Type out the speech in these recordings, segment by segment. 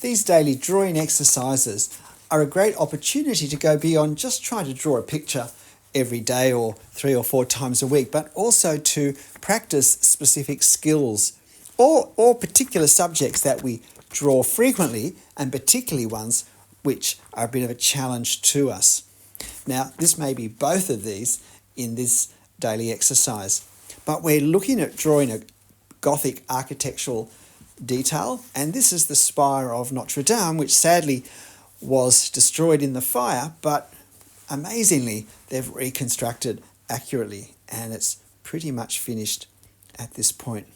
these daily drawing exercises are a great opportunity to go beyond just trying to draw a picture every day or 3 or 4 times a week, but also to practice specific skills or particular subjects that we draw frequently, and particularly ones which are a bit of a challenge to us. Now, this may be both of these in this daily exercise, but we're looking at drawing a Gothic architectural detail, and this is the spire of Notre Dame, which sadly was destroyed in the fire, but amazingly they've reconstructed accurately, and it's pretty much finished at this point.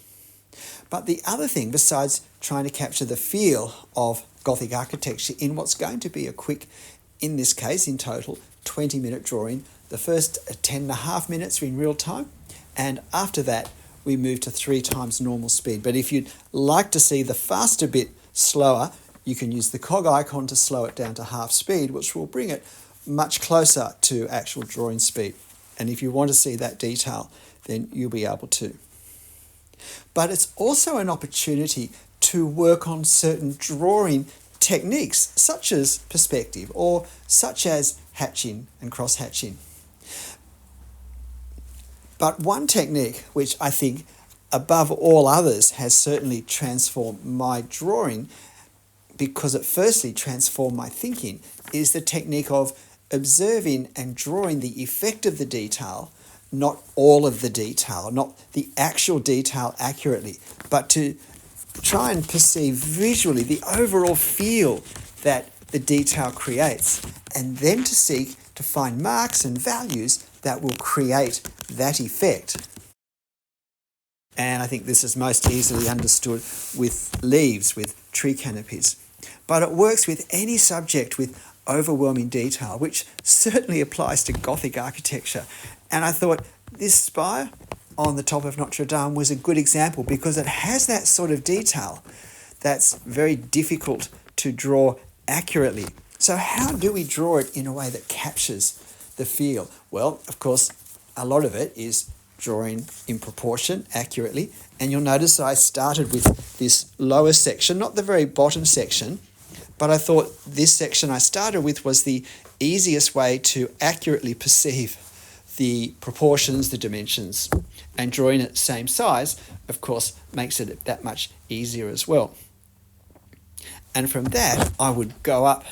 But the other thing, besides trying to capture the feel of Gothic architecture in what's going to be a quick, in this case in total, 20-minute drawing, the first 10.5 minutes are in real time, and after that we move to 3 times normal speed. But if you'd like to see the faster bit slower, you can use the cog icon to slow it down to half speed, which will bring it much closer to actual drawing speed. And if you want to see that detail, then you'll be able to. But it's also an opportunity to work on certain drawing techniques, such as perspective or such as hatching and cross-hatching. But one technique which I think above all others has certainly transformed my drawing, because it firstly transformed my thinking, is the technique of observing and drawing the effect of the detail, not all of the detail, not the actual detail accurately, but to try and perceive visually the overall feel that the detail creates, and then to seek to find marks and values that will create that effect. And I think this is most easily understood with leaves, with tree canopies. But it works with any subject with overwhelming detail, which certainly applies to Gothic architecture. And I thought this spire on the top of Notre Dame was a good example, because it has that sort of detail that's very difficult to draw accurately. So how do we draw it in a way that captures the feel? Well, of course, a lot of it is drawing in proportion accurately. And you'll notice I started with this lower section, not the very bottom section, but I thought this section I started with was the easiest way to accurately perceive the proportions, the dimensions, and drawing it same size, of course, makes it that much easier as well. And from that, I would go up,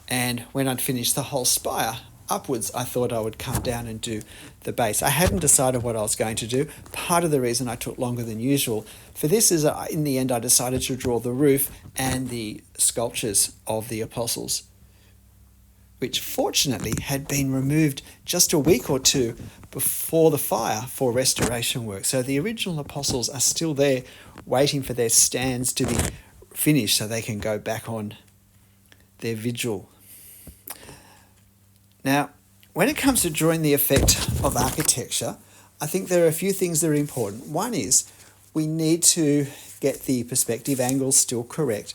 and when I'd finished the whole spire, upwards, I thought I would come down and do the base. I hadn't decided what I was going to do. Part of the reason I took longer than usual for this is in the end I decided to draw the roof and the sculptures of the apostles, which fortunately had been removed just a week or 2 before the fire for restoration work. So the original apostles are still there waiting for their stands to be finished so they can go back on their vigil. Now, when it comes to drawing the effect of architecture, I think there are a few things that are important. One is we need to get the perspective angles still correct,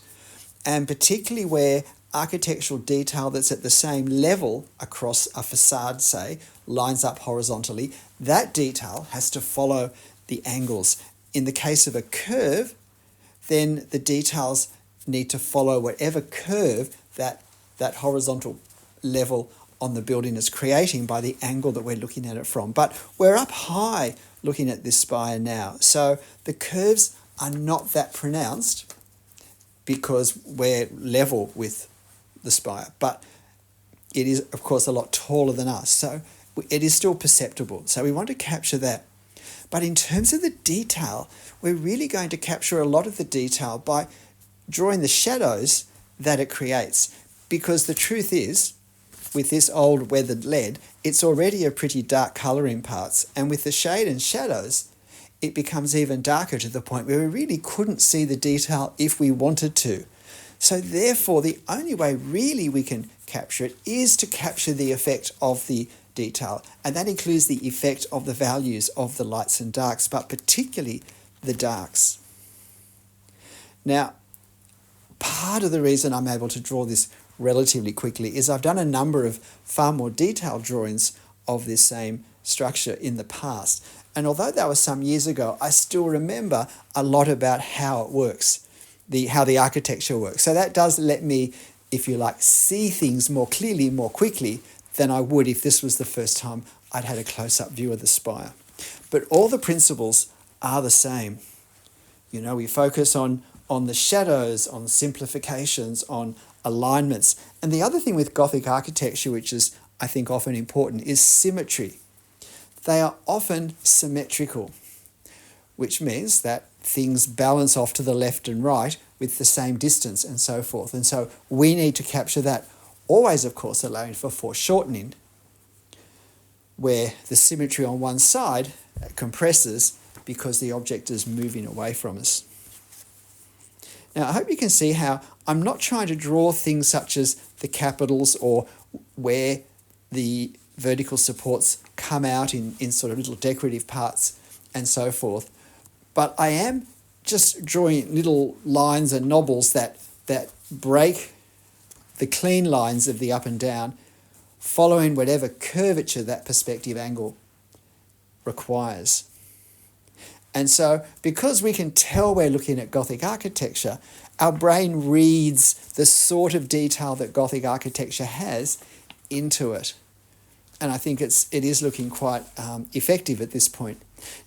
and particularly where architectural detail that's at the same level across a facade, say, lines up horizontally, that detail has to follow the angles. In the case of a curve, then the details need to follow whatever curve that horizontal level on the building is creating by the angle that we're looking at it from. But we're up high looking at this spire now, so the curves are not that pronounced because we're level with the spire, but it is of course a lot taller than us, so it is still perceptible. So we want to capture that. But in terms of the detail, we're really going to capture a lot of the detail by drawing the shadows that it creates, because the truth is, with this old weathered lead, it's already a pretty dark colour in parts, and with the shade and shadows, it becomes even darker to the point where we really couldn't see the detail if we wanted to. So therefore, the only way really we can capture it is to capture the effect of the detail, and that includes the effect of the values of the lights and darks, but particularly the darks. Now, part of the reason I'm able to draw this relatively quickly is I've done a number of far more detailed drawings of this same structure in the past. And although that was some years ago, I still remember a lot about how it works. how the architecture works. So that does let me, if you like, see things more clearly, more quickly than I would if this was the first time I'd had a close-up view of the spire. But all the principles are the same. You know, we focus on the shadows, on simplifications, on alignments. And the other thing with Gothic architecture, which is, I think, often important, is symmetry. They are often symmetrical, which means that things balance off to the left and right with the same distance and so forth. And so we need to capture that, always, of course, allowing for foreshortening, where the symmetry on one side compresses because the object is moving away from us. Now, I hope you can see how I'm not trying to draw things such as the capitals or where the vertical supports come out in sort of little decorative parts and so forth, but I am just drawing little lines and knobbles that break the clean lines of the up and down, following whatever curvature that perspective angle requires. And so, because we can tell we're looking at Gothic architecture, our brain reads the sort of detail that Gothic architecture has into it. And I think it is looking quite effective at this point.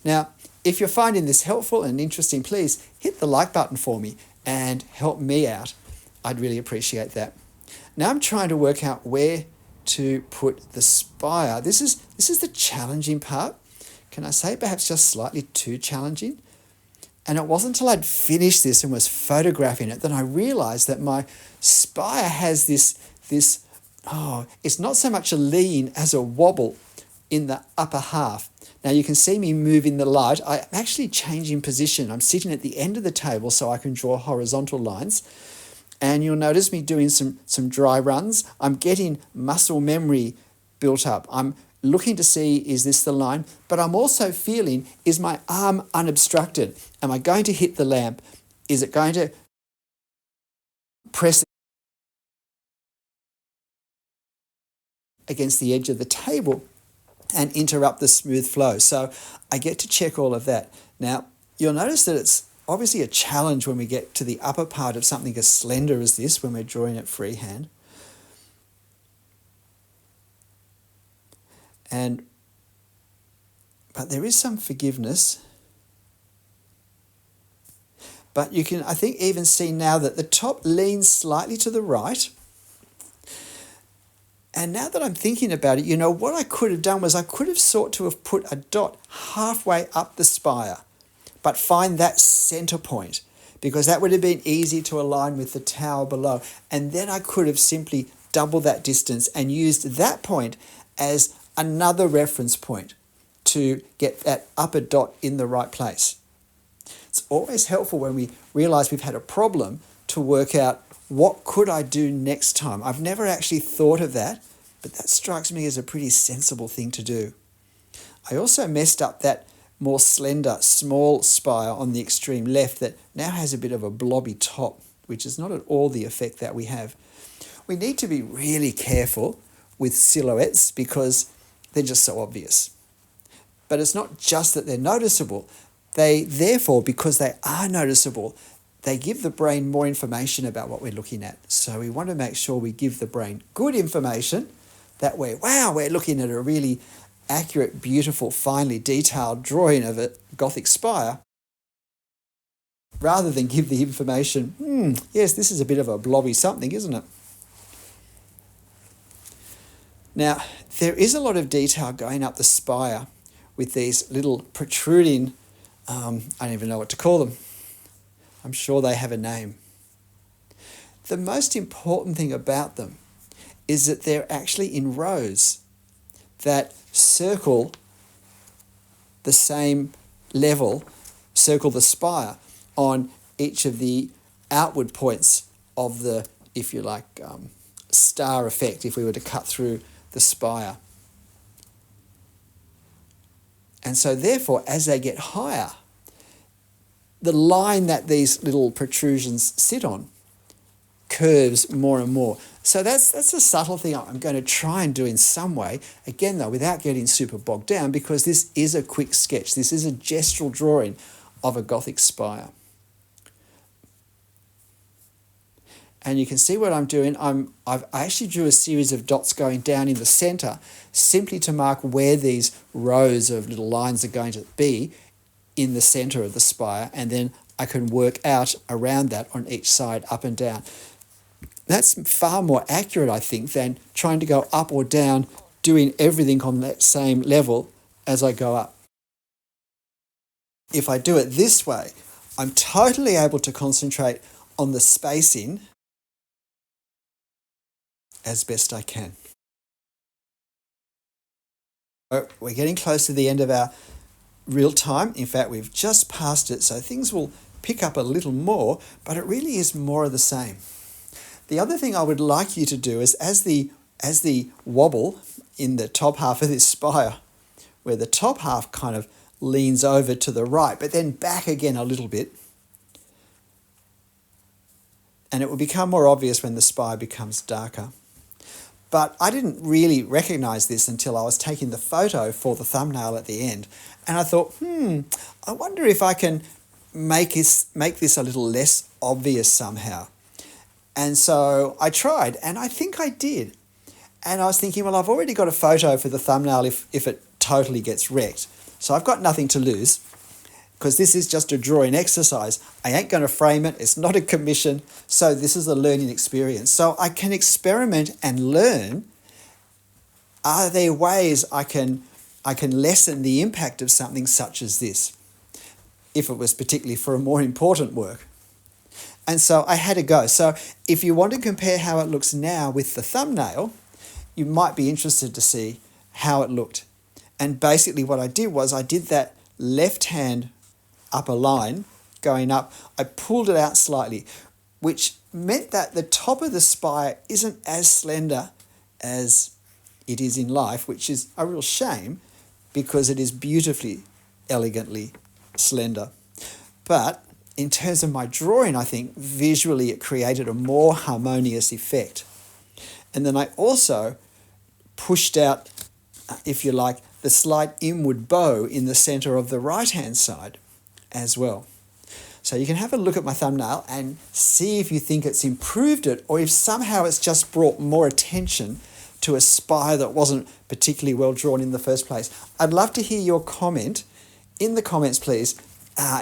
Now, if you're finding this helpful and interesting, please hit the like button for me and help me out. I'd really appreciate that. Now I'm trying to work out where to put the spire. This is the challenging part. Can I say perhaps just slightly too challenging? And it wasn't until I'd finished this and was photographing it that I realized that my spire has this, it's not so much a lean as a wobble in the upper half. Now you can see me moving the light. I'm actually changing position. I'm sitting at the end of the table so I can draw horizontal lines. And you'll notice me doing some dry runs. I'm getting muscle memory built up. I'm looking to see, is this the line? But I'm also feeling, is my arm unobstructed? Am I going to hit the lamp? Is it going to press against the edge of the table and interrupt the smooth flow? So I get to check all of that. Now, you'll notice that it's obviously a challenge when we get to the upper part of something as slender as this, when we're drawing it freehand. But there is some forgiveness. But you can, I think, even see now that the top leans slightly to the right. And now that I'm thinking about it, you know, what I could have done was I could have sought to have put a dot halfway up the spire, but find that center point, because that would have been easy to align with the tower below. And then I could have simply doubled that distance and used that point as another reference point to get that upper dot in the right place. It's always helpful when we realize we've had a problem to work out, what could I do next time? I've never actually thought of that, but that strikes me as a pretty sensible thing to do. I also messed up that more slender, small spire on the extreme left that now has a bit of a blobby top, which is not at all the effect that we have. We need to be really careful with silhouettes because they're just so obvious. But it's not just that they're noticeable. They, therefore, because they are noticeable, they give the brain more information about what we're looking at. So we want to make sure we give the brain good information. That way, wow, we're looking at a really accurate, beautiful, finely detailed drawing of a Gothic spire, rather than give the information, yes, this is a bit of a blobby something, isn't it? Now, there is a lot of detail going up the spire with these little protruding, I don't even know what to call them. I'm sure they have a name. The most important thing about them is that they're actually in rows that circle the same level, circle the spire on each of the outward points of the, if you like, star effect, if we were to cut through the spire. And so therefore, as they get higher, the line that these little protrusions sit on curves more and more. So that's a subtle thing I'm going to try and do in some way, again though, without getting super bogged down, because this is a quick sketch. This is a gestural drawing of a Gothic spire. And you can see what I'm doing. I actually drew a series of dots going down in the center simply to mark where these rows of little lines are going to be in the center of the spire, and then I can work out around that on each side, up and down. That's far more accurate, I think, than trying to go up or down, doing everything on that same level as I go up. If I do it this way, I'm totally able to concentrate on the spacing as best I can. We're getting close to the end of our real time. In fact, we've just passed it, so things will pick up a little more, but it really is more of the same. The other thing I would like you to do is as the wobble in the top half of this spire, where the top half kind of leans over to the right, but then back again a little bit, and it will become more obvious when the spire becomes darker. But I didn't really recognize this until I was taking the photo for the thumbnail at the end. And I thought, I wonder if I can make this a little less obvious somehow. And so I tried, and I think I did. And I was thinking, well, I've already got a photo for the thumbnail if it totally gets wrecked. So I've got nothing to lose, because this is just a drawing exercise. I ain't going to frame it. It's not a commission. So this is a learning experience. So I can experiment and learn. Are there ways I can lessen the impact of something such as this, if it was particularly for a more important work? And so I had a go. So if you want to compare how it looks now with the thumbnail, you might be interested to see how it looked. And basically what I did was I did that left-hand upper line going up. I pulled it out slightly, which meant that the top of the spire isn't as slender as it is in life, which is a real shame because it is beautifully, elegantly slender. But in terms of my drawing, I think visually it created a more harmonious effect. And then I also pushed out, if you like, the slight inward bow in the center of the right-hand side as well. So you can have a look at my thumbnail and see if you think it's improved it, or if somehow it's just brought more attention to a spire that wasn't particularly well drawn in the first place. I'd love to hear your comment. In the comments, please,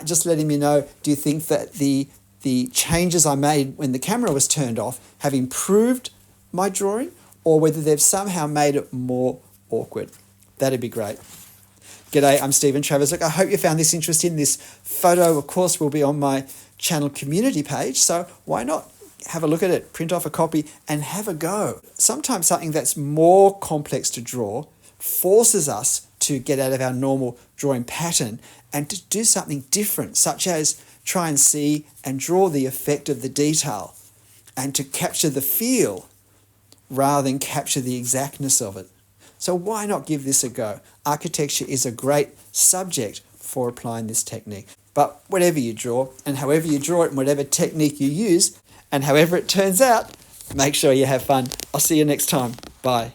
just letting me know, do you think that the changes I made when the camera was turned off have improved my drawing, or whether they've somehow made it more awkward? That'd be great. G'day, I'm Stephen Travers. Look, I hope you found this interesting. This photo, of course, will be on my channel community page, so why not have a look at it, print off a copy, and have a go. Sometimes something that's more complex to draw forces us to get out of our normal drawing pattern and to do something different, such as try and see and draw the effect of the detail and to capture the feel rather than capture the exactness of it. So why not give this a go? Architecture is a great subject for applying this technique. But whatever you draw, and however you draw it, and whatever technique you use, and however it turns out, make sure you have fun. I'll see you next time. Bye.